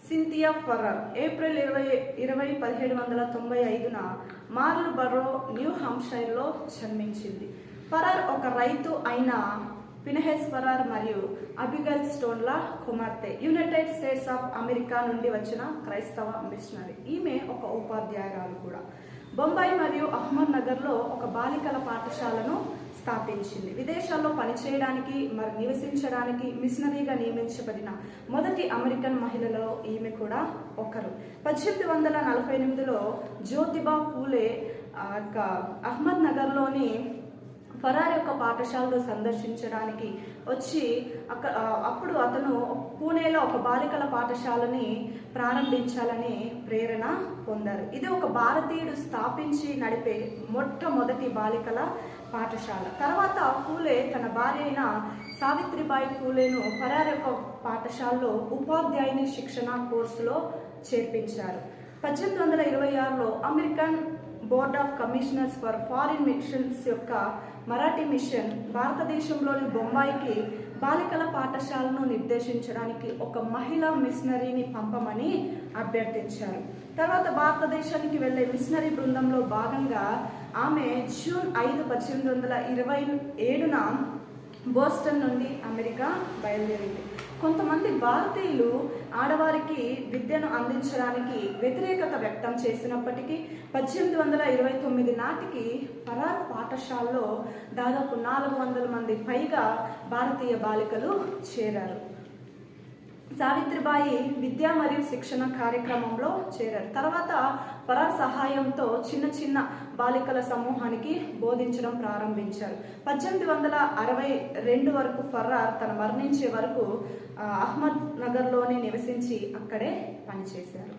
Cynthia ఫర్రర్ April 20, 1795న మార్ల్ బరో, new హాంప్షైర్లో జన్మించింది. ఫర్రర్ ఒక రైతు అయిన ఫినెహెస్ ఫర్రర్ మరియు అబిగైల్ స్టోన్ల కుమార్తె. యునైటెడ్ స్టేట్స్ ఆఫ్ అమెరికా నుండి వచ్చిన క్రైస్తవ మిషనరీ. ఈమె ఒక ఉపాధ్యాయురాలు కూడా. బొంబాయి మరియు అహ్మద్ నగర్లో ఒక బాలికల పాఠశాలను స్థాపించింది. విదేశాల్లో పనిచేయడానికి మరియు నివసించడానికి మిషనరీగా నియమించబడిన మొదటి అమెరికన్ మహిళలో ఈమె కూడా ఒకరు. 1848లో జ్యోతిబా ఫూలే అహ్మద్ నగర్లోని ఫర్రర్ యొక్క పాఠశాలలో సందర్శించడానికి వచ్చి అప్పుడు అతను పూణేలో ఒక బాలికల పాఠశాలని ప్రారంభించాలని ప్రేరణ పొందారు. ఇది ఒక భారతీయుడు స్థాపించి నడిపే మొట్టమొదటి బాలికల పాఠశాల. తర్వాత ఫూలే తన భార్య అయిన సావిత్రిబాయి ఫూలేను ఫర్రర్ యొక్క పాఠశాలలో ఉపాధ్యాయుని శిక్షణ కోర్సులో చేర్పించారు. 1826లో American board of commissioners for foreign missions యొక్క మరాఠీ మిషన్ భారతదేశంలోని బొంబాయికి బాలికల పాఠశాలను నిర్దేశించడానికి ఒక మహిళా మిషనరీని పంపమని అభ్యర్థించారు. తర్వాత భారతదేశానికి వెళ్లే మిషనరీ బృందంలో భాగంగా ఆమె జూన్ 5, 1827న బోస్టన్ నుండి అమెరికా బయలుదేరింది. కొంతమంది భారతీయులు ఆడవారికి విద్యను అందించడానికి వ్యతిరేకత వ్యక్తం చేసినప్పటికీ 1829 నాటికి ఫర్రర్ పాఠశాలలో దాదాపు 400 మంది పైగా భారతీయ బాలికలు చేరారు. సావిత్రిబాయి విద్య మరియు శిక్షణ కార్యక్రమంలో చేరారు. తర్వాత ఫర్రర్ సహాయంతో చిన్న చిన్న బాలికల సమూహానికి బోధించడం ప్రారంభించారు. 1862 వరకు ఫర్రర్ తన మరణించే వరకు అహ్మద్ నగర్లోనే నివసించి అక్కడే పనిచేశారు.